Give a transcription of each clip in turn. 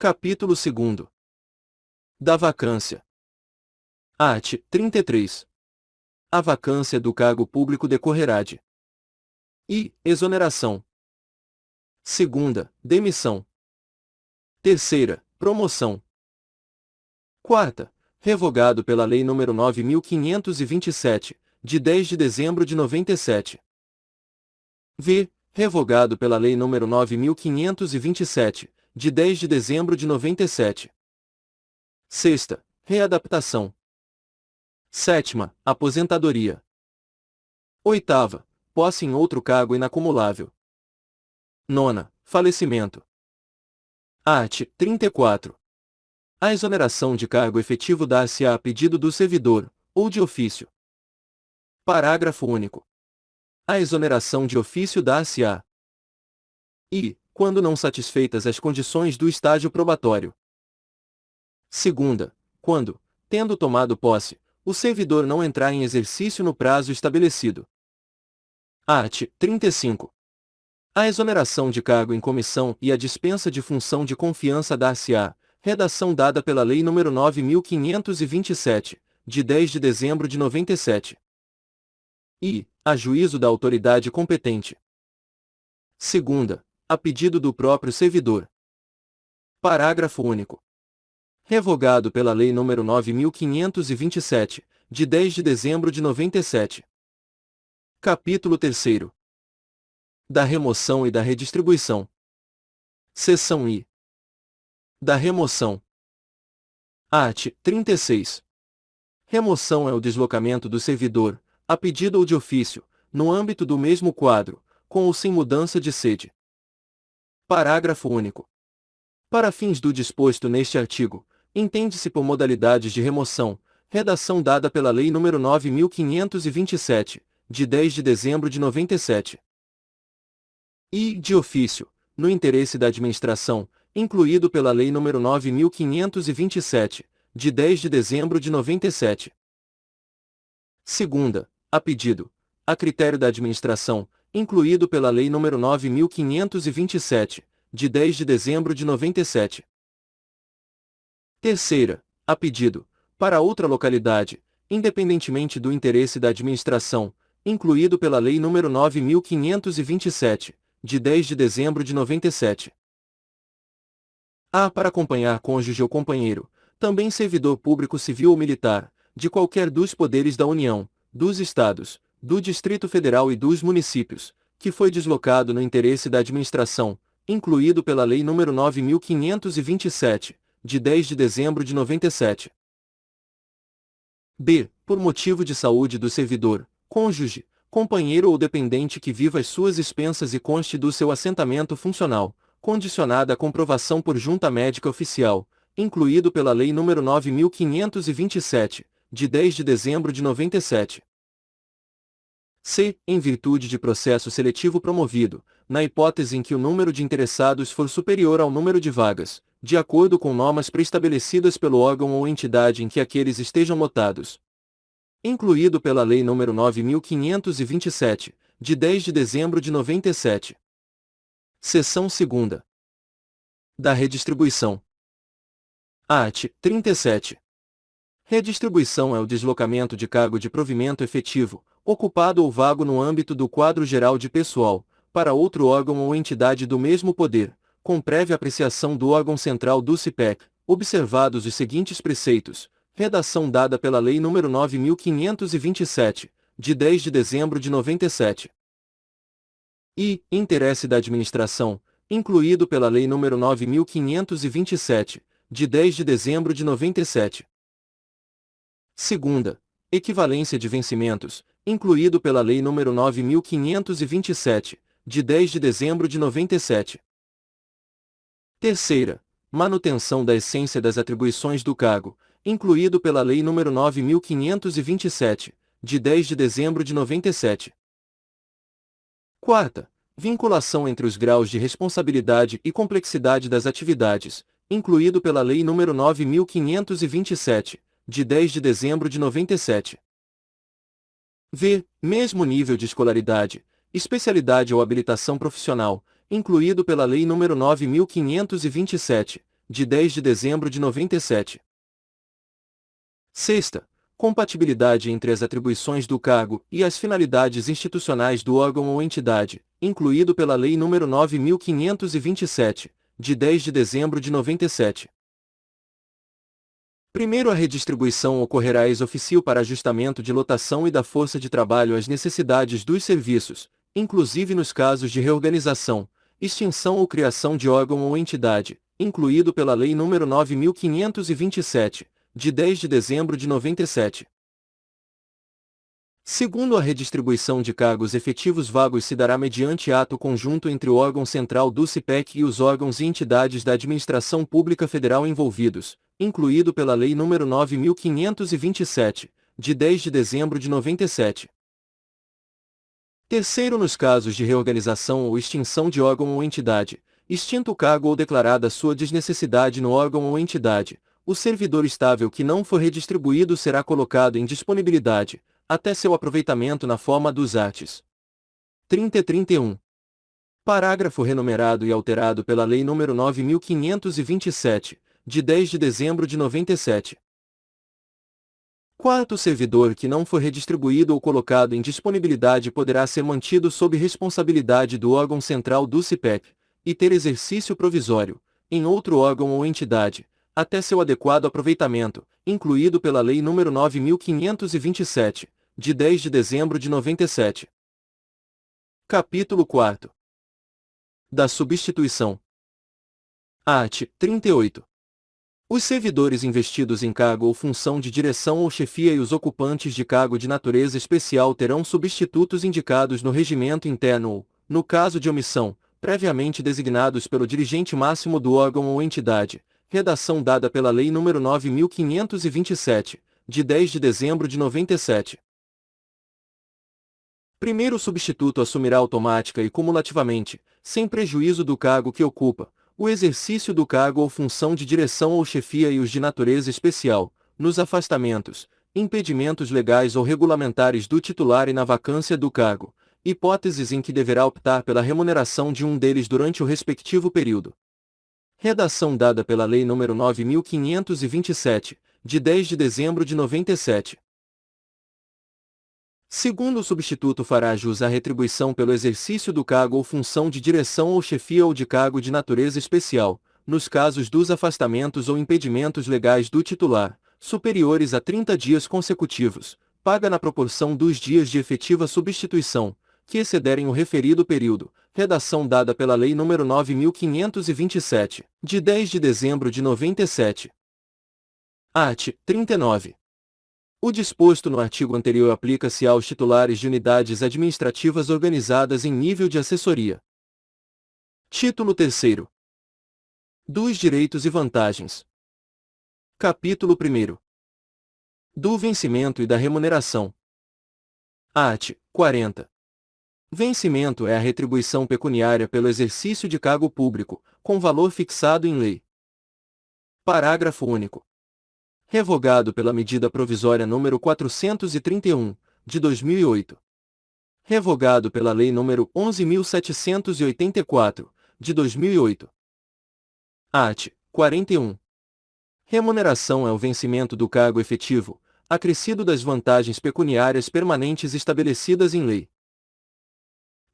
Capítulo 2. Da vacância. Art. 33. A vacância do cargo público decorrerá de exoneração. Segunda, demissão. Terceira, promoção. Quarta, revogado pela Lei nº 9.527, de 10 de dezembro de 97. V. Revogado pela Lei nº 9.527, de 10 de dezembro de 97. Sexta, readaptação. Sétima, aposentadoria. Oitava, posse em outro cargo inacumulável. Nona, falecimento. Art. 34. A exoneração de cargo efetivo dar-se-á a pedido do servidor, ou de ofício. Parágrafo único. A exoneração de ofício dar-se-á quando não satisfeitas as condições do estágio probatório. Segunda, quando, tendo tomado posse, o servidor não entrar em exercício no prazo estabelecido. Art. 35. A exoneração de cargo em comissão e a dispensa de função de confiança dar-se-á, redação dada pela Lei nº 9.527, de 10 de dezembro de 97. A juízo da autoridade competente. Segunda, a pedido do próprio servidor. Parágrafo único. Revogado pela Lei nº 9.527, de 10 de dezembro de 97. Capítulo 3. Da remoção e da redistribuição. Seção I. Da remoção. Art. 36. Remoção é o deslocamento do servidor, a pedido ou de ofício, no âmbito do mesmo quadro, com ou sem mudança de sede. Parágrafo único. Para fins do disposto neste artigo, entende-se por modalidades de remoção, redação dada pela Lei nº 9.527, de 10 de dezembro de 97. De ofício, no interesse da administração, incluído pela Lei nº 9.527, de 10 de dezembro de 97. Segunda, a pedido, a critério da administração, incluído pela Lei nº 9.527, de 10 de dezembro de 97. Terceira, a pedido, para outra localidade, independentemente do interesse da administração, incluído pela Lei nº 9.527, de 10 de dezembro de 97. Para acompanhar cônjuge ou companheiro, também servidor público civil ou militar, de qualquer dos poderes da União, dos Estados, do Distrito Federal e dos municípios, que foi deslocado no interesse da administração, incluído pela Lei nº 9.527, de 10 de dezembro de 97. B. Por motivo de saúde do servidor, cônjuge, companheiro ou dependente que viva às suas expensas e conste do seu assentamento funcional, condicionada à comprovação por junta médica oficial, incluído pela Lei nº 9.527, de 10 de dezembro de 97. C. Em virtude de processo seletivo promovido, na hipótese em que o número de interessados for superior ao número de vagas, de acordo com normas preestabelecidas pelo órgão ou entidade em que aqueles estejam lotados. Incluído pela Lei nº 9.527, de 10 de dezembro de 97. Seção 2. Da redistribuição. Art. 37. Redistribuição é o deslocamento de cargo de provimento efetivo, ocupado ou vago no âmbito do quadro geral de pessoal, para outro órgão ou entidade do mesmo poder, com prévia apreciação do órgão central do CIPEC, observados os seguintes preceitos, redação dada pela Lei nº 9.527, de 10 de dezembro de 97. Interesse da administração, incluído pela Lei nº 9.527, de 10 de dezembro de 97. Segunda, equivalência de vencimentos, incluído pela Lei nº 9.527, de 10 de dezembro de 97. Terceira, manutenção da essência das atribuições do cargo, incluído pela Lei nº 9.527, de 10 de dezembro de 97. Quarta, vinculação entre os graus de responsabilidade e complexidade das atividades, incluído pela Lei nº 9.527, de 10 de dezembro de 97. V. Mesmo nível de escolaridade, especialidade ou habilitação profissional, incluído pela Lei nº 9.527, de 10 de dezembro de 97. Sexta, compatibilidade entre as atribuições do cargo e as finalidades institucionais do órgão ou entidade, incluído pela Lei nº 9.527, de 10 de dezembro de 97. Primeiro, a redistribuição ocorrerá ex officio para ajustamento de lotação e da força de trabalho às necessidades dos serviços, inclusive nos casos de reorganização, extinção ou criação de órgão ou entidade, incluído pela Lei nº 9.527, de 10 de dezembro de 97. Segundo, a redistribuição de cargos efetivos vagos se dará mediante ato conjunto entre o órgão central do CIPEC e os órgãos e entidades da administração pública federal envolvidos, incluído pela Lei nº 9.527, de 10 de dezembro de 97. Terceiro, nos casos de reorganização ou extinção de órgão ou entidade, extinto o cargo ou declarada sua desnecessidade no órgão ou entidade, o servidor estável que não for redistribuído será colocado em disponibilidade, até seu aproveitamento na forma dos arts. 30 e 31. Parágrafo renumerado e alterado pela Lei nº 9.527, de 10 de dezembro de 97. Quarto, servidor que não for redistribuído ou colocado em disponibilidade poderá ser mantido sob responsabilidade do órgão central do CIPEC, e ter exercício provisório, em outro órgão ou entidade, até seu adequado aproveitamento, incluído pela Lei nº 9.527, de 10 de dezembro de 97. Capítulo 4. Da substituição. Art. 38. Os servidores investidos em cargo ou função de direção ou chefia e os ocupantes de cargo de natureza especial terão substitutos indicados no regimento interno ou, no caso de omissão, previamente designados pelo dirigente máximo do órgão ou entidade, redação dada pela Lei nº 9.527, de 10 de dezembro de 97. Primeiro, o substituto assumirá automática e cumulativamente, sem prejuízo do cargo que ocupa, o exercício do cargo ou função de direção ou chefia e os de natureza especial, nos afastamentos, impedimentos legais ou regulamentares do titular e na vacância do cargo, hipóteses em que deverá optar pela remuneração de um deles durante o respectivo período. Redação dada pela Lei nº 9.527, de 10 de dezembro de 97. Segundo, o substituto fará jus à retribuição pelo exercício do cargo ou função de direção ou chefia ou de cargo de natureza especial, nos casos dos afastamentos ou impedimentos legais do titular, superiores a 30 dias consecutivos, paga na proporção dos dias de efetiva substituição, que excederem o referido período, redação dada pela Lei nº 9.527, de 10 de dezembro de 97. Art. 39. O disposto no artigo anterior aplica-se aos titulares de unidades administrativas organizadas em nível de assessoria. Título 3º. Dos direitos e vantagens. Capítulo 1º. Do vencimento e da remuneração. Art. 40. Vencimento é a retribuição pecuniária pelo exercício de cargo público, com valor fixado em lei. Parágrafo único. Revogado pela Medida Provisória nº 431, de 2008. Revogado pela Lei nº 11.784, de 2008. Art. 41. Remuneração é o vencimento do cargo efetivo, acrescido das vantagens pecuniárias permanentes estabelecidas em lei.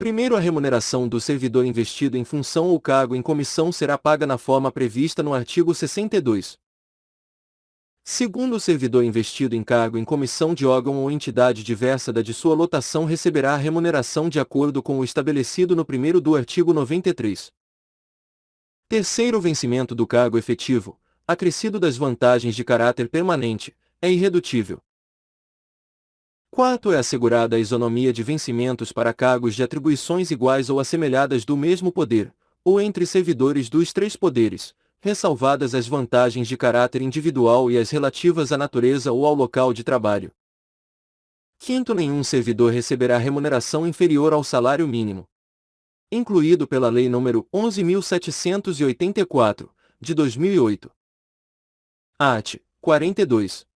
Primeiro, a remuneração do servidor investido em função ou cargo em comissão será paga na forma prevista no artigo 62. Segundo, o servidor investido em cargo em comissão de órgão ou entidade diversa da de sua lotação receberá a remuneração de acordo com o estabelecido no primeiro do artigo 93. Terceiro, o vencimento do cargo efetivo, acrescido das vantagens de caráter permanente, é irredutível. Quarto, é assegurada a isonomia de vencimentos para cargos de atribuições iguais ou assemelhadas do mesmo poder, ou entre servidores dos três poderes, ressalvadas as vantagens de caráter individual e as relativas à natureza ou ao local de trabalho. Quinto, nenhum servidor receberá remuneração inferior ao salário mínimo. Incluído pela Lei nº 11.784, de 2008. Art. 42.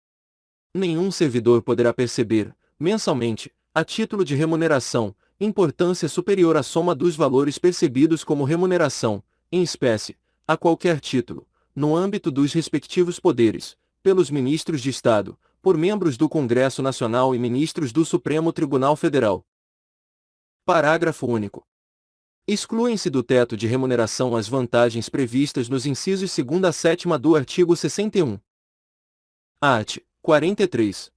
Nenhum servidor poderá perceber, mensalmente, a título de remuneração, importância superior à soma dos valores percebidos como remuneração, em espécie, a qualquer título, no âmbito dos respectivos poderes, pelos ministros de Estado, por membros do Congresso Nacional e ministros do Supremo Tribunal Federal. Parágrafo único. Excluem-se do teto de remuneração as vantagens previstas nos incisos 2º a 7º do artigo 61. Art. 43.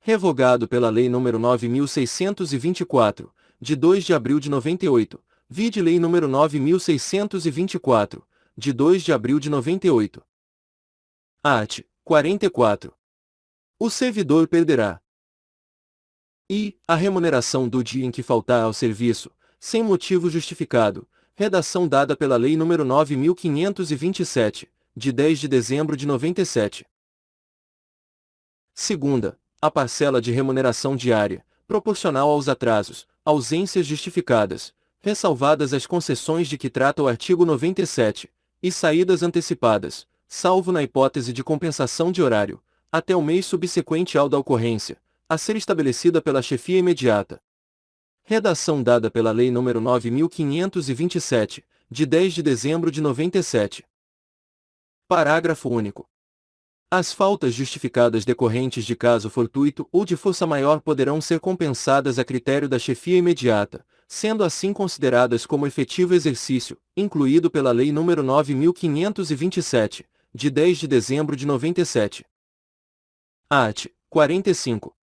Revogado pela Lei nº 9.624, de 2 de abril de 98, vide Lei nº 9.624, de 2 de abril de 98. Art. 44. O servidor perderá a remuneração do dia em que faltar ao serviço, sem motivo justificado, redação dada pela Lei nº 9.527, de 10 de dezembro de 97. Segunda, a parcela de remuneração diária, proporcional aos atrasos, ausências justificadas, ressalvadas as concessões de que trata o artigo 97, e saídas antecipadas, salvo na hipótese de compensação de horário, até o mês subsequente ao da ocorrência, a ser estabelecida pela chefia imediata. Redação dada pela Lei nº 9.527, de 10 de dezembro de 97. Parágrafo único. As faltas justificadas decorrentes de caso fortuito ou de força maior poderão ser compensadas a critério da chefia imediata, sendo assim consideradas como efetivo exercício, incluído pela Lei nº 9.527, de 10 de dezembro de 97. Art. 45.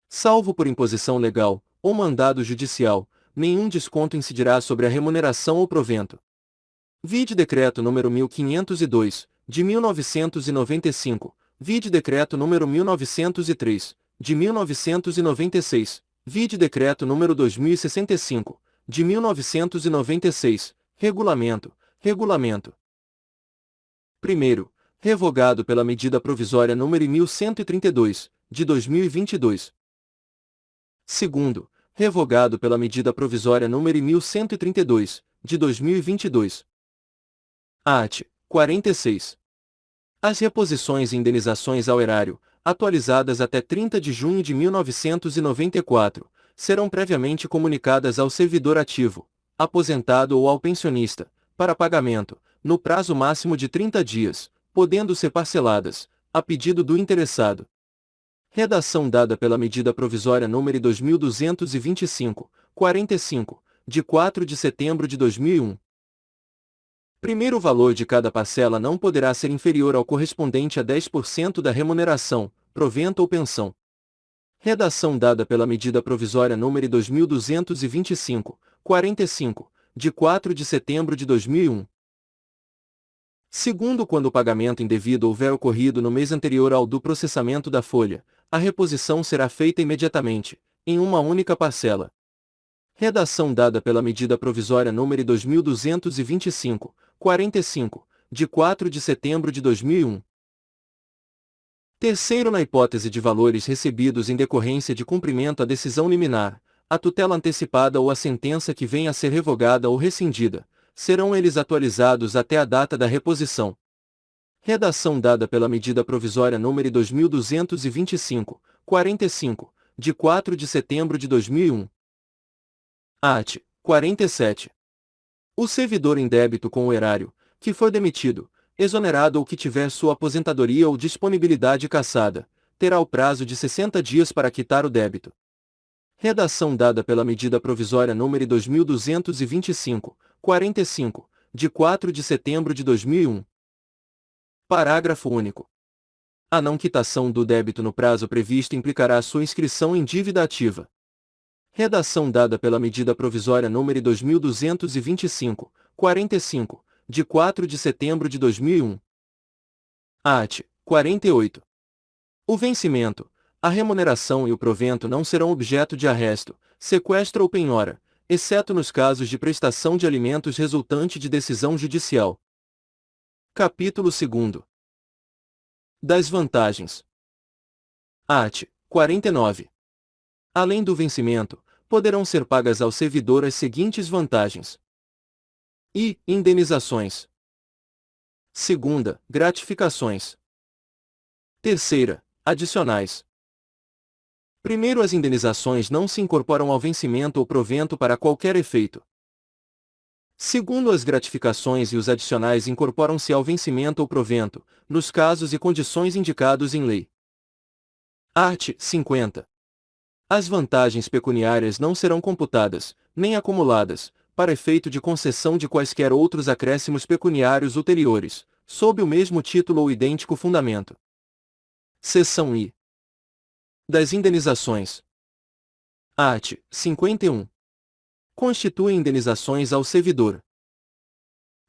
Salvo por imposição legal, ou mandado judicial, nenhum desconto incidirá sobre a remuneração ou provento. Vide Decreto nº 1502, de 1995, vide Decreto nº 1903, de 1996, vide Decreto nº 2065, de 1996, Regulamento. Primeiro, revogado pela Medida Provisória nº 1132, de 2022. Segundo, revogado pela Medida Provisória nº 1132, de 2022. Art. 46. As reposições e indenizações ao erário, atualizadas até 30 de junho de 1994, serão previamente comunicadas ao servidor ativo, aposentado ou ao pensionista, para pagamento, no prazo máximo de 30 dias, podendo ser parceladas, a pedido do interessado. Redação dada pela Medida Provisória nº 2225, 45, de 4 de setembro de 2001. Primeiro, o valor de cada parcela não poderá ser inferior ao correspondente a 10% da remuneração, provento ou pensão. Redação dada pela Medida Provisória nº 2225, 45, de 4 de setembro de 2001. Segundo, quando o pagamento indevido houver ocorrido no mês anterior ao do processamento da folha, a reposição será feita imediatamente, em uma única parcela. Redação dada pela Medida Provisória nº 2225, 45, de 4 de setembro de 2001. Terceiro, na hipótese de valores recebidos em decorrência de cumprimento à decisão liminar, a tutela antecipada ou a sentença que venha a ser revogada ou rescindida, serão eles atualizados até a data da reposição. Redação dada pela Medida Provisória nº 2225, 45, de 4 de setembro de 2001. Art. 47. O servidor em débito com o erário, que for demitido, exonerado ou que tiver sua aposentadoria ou disponibilidade cassada, terá o prazo de 60 dias para quitar o débito. Redação dada pela Medida Provisória nº 2225, 45, de 4 de setembro de 2001. Parágrafo único. A não quitação do débito no prazo previsto implicará sua inscrição em dívida ativa. Redação dada pela Medida Provisória nº 2225, 45, de 4 de setembro de 2001. Art. 48. O vencimento, a remuneração e o provento não serão objeto de arresto, sequestro ou penhora, exceto nos casos de prestação de alimentos resultante de decisão judicial. Capítulo 2. Das vantagens. Art. 49. Além do vencimento, poderão ser pagas ao servidor as seguintes vantagens: indenizações. Segunda, gratificações. Terceira, adicionais. Primeiro, as indenizações não se incorporam ao vencimento ou provento para qualquer efeito. Segundo, as gratificações e os adicionais incorporam-se ao vencimento ou provento, nos casos e condições indicados em lei. Art. 50. As vantagens pecuniárias não serão computadas, nem acumuladas, para efeito de concessão de quaisquer outros acréscimos pecuniários ulteriores, sob o mesmo título ou idêntico fundamento. Seção I. Das indenizações. Art. 51. Constituem indenizações ao servidor.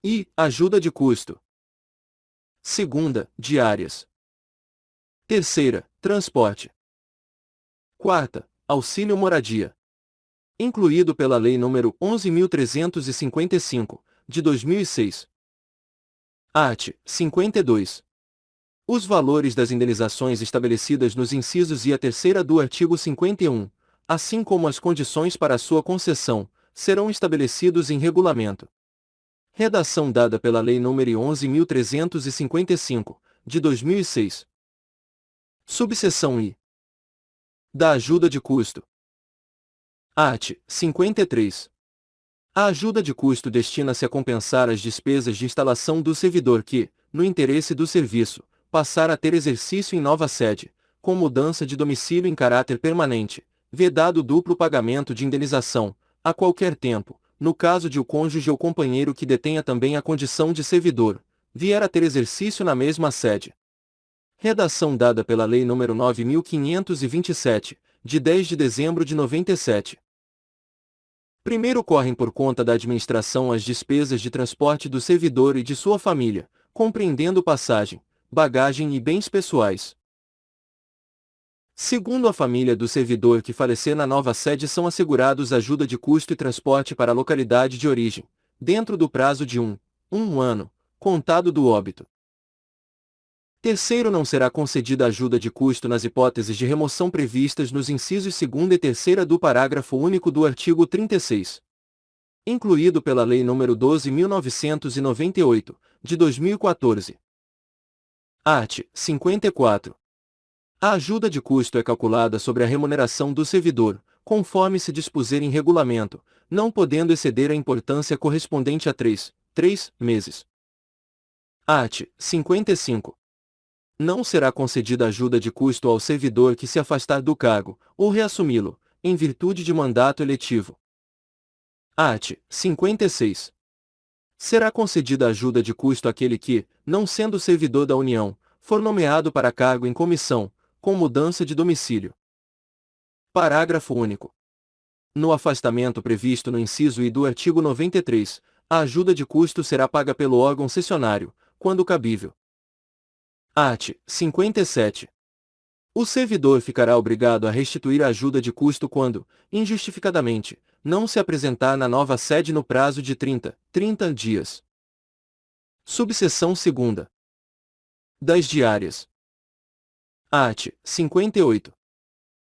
I. Ajuda de custo. Segunda, diárias. Terceira, transporte. Quarta, auxílio moradia. Incluído pela Lei nº 11.355, de 2006. Art. 52. Os valores das indenizações estabelecidas nos incisos I a terceira do artigo 51, assim como as condições para a sua concessão, serão estabelecidos em regulamento. Redação dada pela Lei nº 11.355, de 2006. Subseção I. Da ajuda de custo. Art. 53. A ajuda de custo destina-se a compensar as despesas de instalação do servidor que, no interesse do serviço, passar a ter exercício em nova sede, com mudança de domicílio em caráter permanente, vedado duplo pagamento de indenização, a qualquer tempo, no caso de o cônjuge ou companheiro que detenha também a condição de servidor, vier a ter exercício na mesma sede. Redação dada pela Lei nº 9.527, de 10 de dezembro de 97. Primeiro correm por conta da administração as despesas de transporte do servidor e de sua família, compreendendo passagem, bagagem e bens pessoais. Segundo, a família do servidor que falecer na nova sede são assegurados ajuda de custo e transporte para a localidade de origem, dentro do prazo de um ano, contado do óbito. Terceiro, não será concedida ajuda de custo nas hipóteses de remoção previstas nos incisos 2º e 3º do parágrafo único do artigo 36. Incluído pela Lei nº 12.998, de 2014. Art. 54. A ajuda de custo é calculada sobre a remuneração do servidor, conforme se dispuser em regulamento, não podendo exceder a importância correspondente a 3 meses. Art. 55. Não será concedida ajuda de custo ao servidor que se afastar do cargo, ou reassumi-lo, em virtude de mandato eletivo. Art. 56. Será concedida ajuda de custo àquele que, não sendo servidor da União, for nomeado para cargo em comissão, com mudança de domicílio. Parágrafo único. No afastamento previsto no inciso I do artigo 93, a ajuda de custo será paga pelo órgão cessionário, quando cabível. Art. 57. O servidor ficará obrigado a restituir a ajuda de custo quando, injustificadamente, não se apresentar na nova sede no prazo de 30 dias. Subseção 2ª. Das diárias. Art. 58.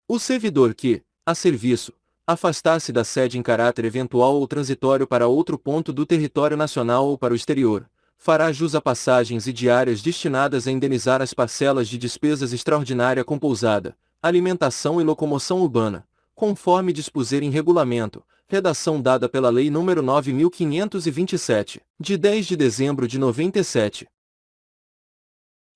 O servidor que, a serviço, afastar-se da sede em caráter eventual ou transitório para outro ponto do território nacional ou para o exterior, fará jus a passagens e diárias destinadas a indenizar as parcelas de despesas extraordinária com pousada, alimentação e locomoção urbana, conforme dispuser em regulamento, redação dada pela Lei nº 9.527, de 10 de dezembro de 97.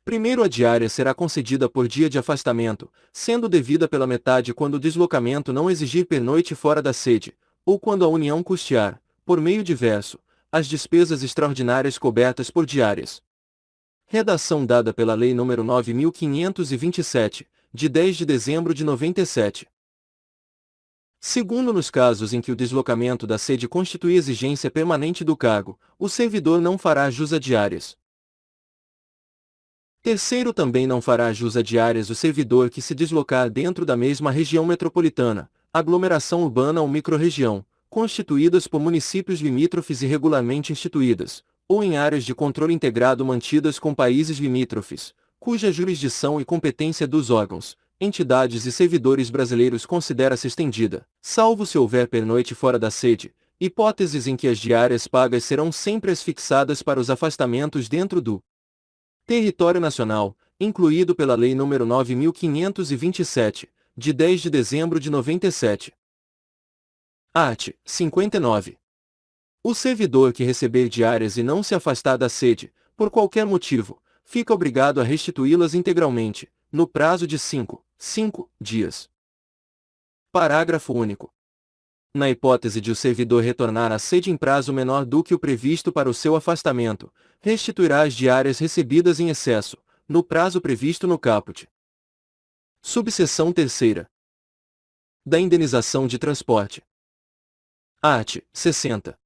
Primeiro, a diária será concedida por dia de afastamento, sendo devida pela metade quando o deslocamento não exigir pernoite fora da sede, ou quando a União custear, por meio diverso, as despesas extraordinárias cobertas por diárias. Redação dada pela Lei nº 9.527, de 10 de dezembro de 97. Segundo, nos casos em que o deslocamento da sede constitui exigência permanente do cargo, o servidor não fará jus a diárias. Terceiro, também não fará jus a diárias o servidor que se deslocar dentro da mesma região metropolitana, aglomeração urbana ou microrregião, constituídas por municípios limítrofes e regularmente instituídas, ou em áreas de controle integrado mantidas com países limítrofes, cuja jurisdição e competência dos órgãos, entidades e servidores brasileiros considera-se estendida, salvo se houver pernoite fora da sede, hipóteses em que as diárias pagas serão sempre as fixadas para os afastamentos dentro do território nacional, incluído pela Lei nº 9.527, de 10 de dezembro de 97. Art. 59. O servidor que receber diárias e não se afastar da sede, por qualquer motivo, fica obrigado a restituí-las integralmente, no prazo de 5 dias. Parágrafo único. Na hipótese de o servidor retornar à sede em prazo menor do que o previsto para o seu afastamento, restituirá as diárias recebidas em excesso, no prazo previsto no caput. Subseção 3ª. Da indenização de transporte. Art. 60.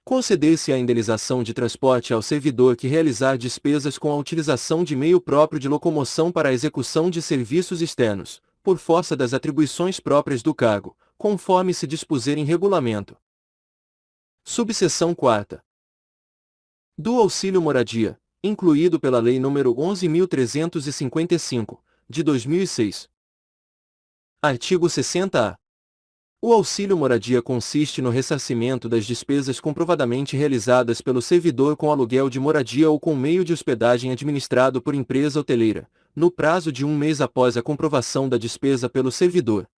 Conceder-se a indenização de transporte ao servidor que realizar despesas com a utilização de meio próprio de locomoção para a execução de serviços externos, por força das atribuições próprias do cargo, conforme se dispuser em regulamento. Subseção 4ª. Do auxílio moradia, incluído pela Lei nº 11.355, de 2006. Artigo 60-A. O auxílio moradia consiste no ressarcimento das despesas comprovadamente realizadas pelo servidor com aluguel de moradia ou com meio de hospedagem administrado por empresa hoteleira, no prazo de 1 mês após a comprovação da despesa pelo servidor.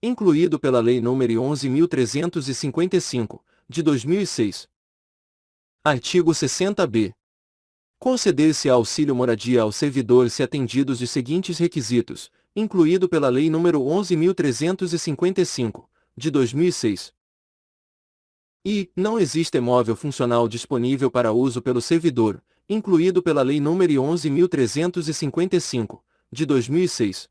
Incluído pela Lei nº 11.355, de 2006. Artigo 60-B. Conceder-se auxílio moradia ao servidor se atendidos os seguintes requisitos, incluído pela Lei nº 11.355, de 2006. E não existe imóvel funcional disponível para uso pelo servidor, incluído pela Lei nº 11.355, de 2006.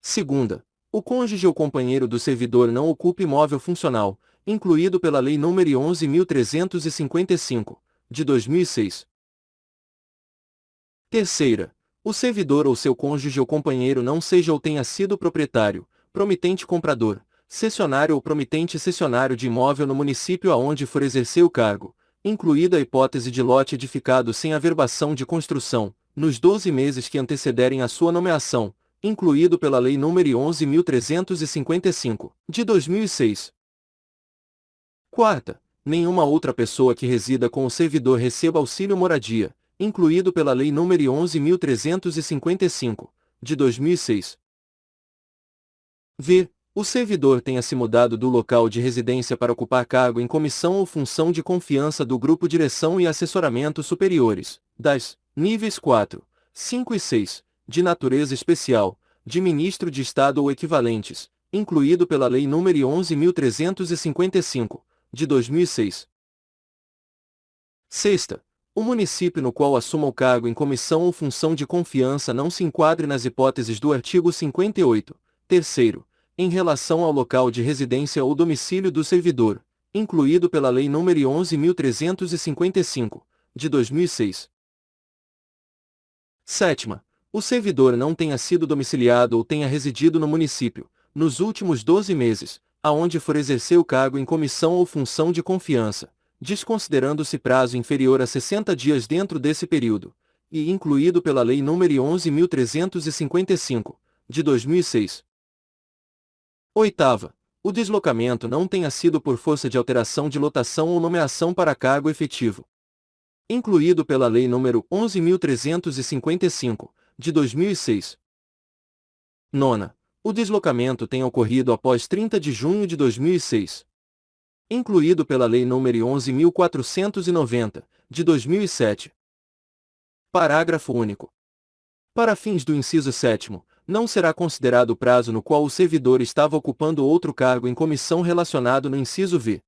Segunda, o cônjuge ou companheiro do servidor não ocupa imóvel funcional, incluído pela Lei nº 11.355, de 2006. Terceira, o servidor ou seu cônjuge ou companheiro não seja ou tenha sido proprietário, promitente comprador, cessionário ou promitente cessionário de imóvel no município aonde for exercer o cargo, incluída a hipótese de lote edificado sem averbação de construção, nos 12 meses que antecederem a sua nomeação, incluído pela Lei nº 11.355, de 2006. Quarta, nenhuma outra pessoa que resida com o servidor receba auxílio moradia, incluído pela Lei nº 11.355, de 2006. V. O servidor tenha se mudado do local de residência para ocupar cargo em comissão ou função de confiança do Grupo Direção e Assessoramento Superiores, das níveis 4, 5 e 6, de natureza especial, de ministro de Estado ou equivalentes, incluído pela Lei nº 11.355, de 2006. Sexta, o município no qual assuma o cargo em comissão ou função de confiança não se enquadre nas hipóteses do artigo 58, terceiro, em relação ao local de residência ou domicílio do servidor, incluído pela Lei nº 11.355, de 2006. Sétima, o servidor não tenha sido domiciliado ou tenha residido no município, nos últimos 12 meses, aonde for exercer o cargo em comissão ou função de confiança, desconsiderando-se prazo inferior a 60 dias dentro desse período, e incluído pela Lei nº 11.355, de 2006. Oitava, o deslocamento não tenha sido por força de alteração de lotação ou nomeação para cargo efetivo, incluído pela Lei nº 11.355, de 2006. Nona, o deslocamento tenha ocorrido após 30 de junho de 2006. Incluído pela Lei nº 11.490, de 2007. Parágrafo único. Para fins do inciso 7º, não será considerado o prazo no qual o servidor estava ocupando outro cargo em comissão relacionado no inciso V.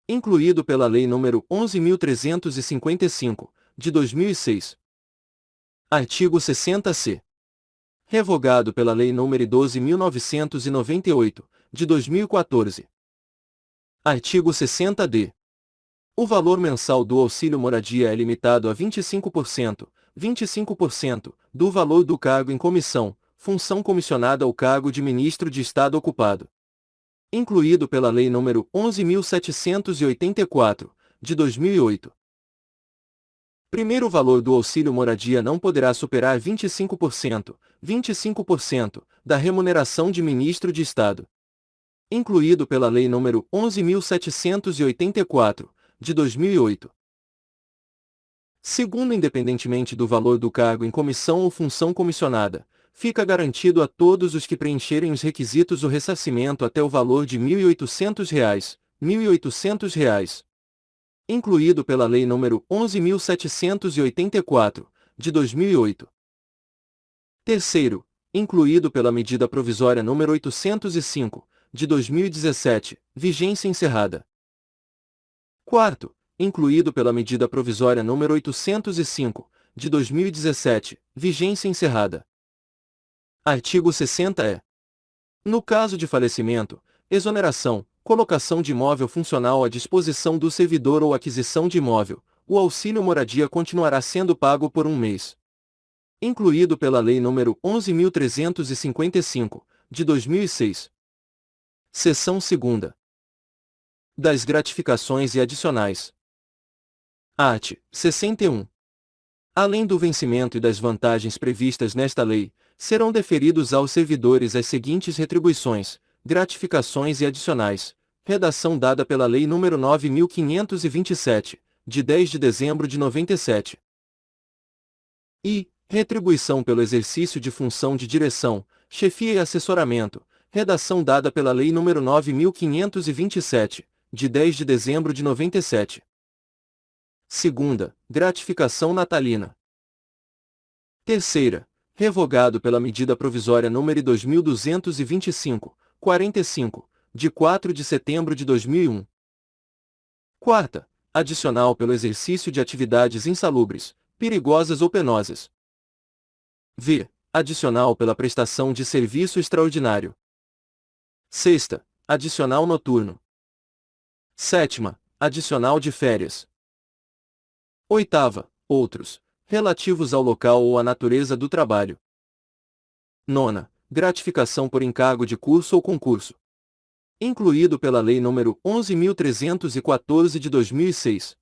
Incluído pela Lei nº 11.355, de 2006. Artigo 60-C. Revogado pela Lei nº 12.998, de 2014. Artigo 60-D. O valor mensal do auxílio moradia é limitado a 25% do valor do cargo em comissão, função comissionada ao cargo de ministro de Estado ocupado. Incluído pela Lei nº 11.784, de 2008. Primeiro valor do auxílio moradia não poderá superar 25% da remuneração de ministro de Estado. Incluído pela Lei nº 11.784, de 2008. Segundo, independentemente do valor do cargo em comissão ou função comissionada, fica garantido a todos os que preencherem os requisitos o ressarcimento até o valor de R$ 1.800, R$ 1.800. Incluído pela Lei nº 11.784, de 2008. Terceiro, incluído pela Medida Provisória nº 805, de 2017, vigência encerrada. Quarto, incluído pela Medida Provisória nº 805, de 2017, vigência encerrada. Artigo 60-E. No caso de falecimento, exoneração, colocação de imóvel funcional à disposição do servidor ou aquisição de imóvel, o auxílio moradia continuará sendo pago por 1 mês. Incluído pela Lei nº 11.355, de 2006. Seção 2ª. Das gratificações e adicionais. Art. 61. Além do vencimento e das vantagens previstas nesta lei, serão deferidos aos servidores as seguintes retribuições, gratificações e adicionais. Redação dada pela Lei nº 9.527, de 10 de dezembro de 97. E retribuição pelo exercício de função de direção, chefia e assessoramento. Redação dada pela Lei nº 9.527, de 10 de dezembro de 97. Segunda, gratificação natalina. Terceira, revogado pela Medida Provisória nº 2225, 45, de 4 de setembro de 2001. Quarta, adicional pelo exercício de atividades insalubres, perigosas ou penosas. V. Adicional pela prestação de serviço extraordinário. Sexta, adicional noturno. Sétima, adicional de férias. Oitava, outros, relativos ao local ou à natureza do trabalho. Nona, gratificação por encargo de curso ou concurso. Incluído pela Lei nº 11.314 de 2006.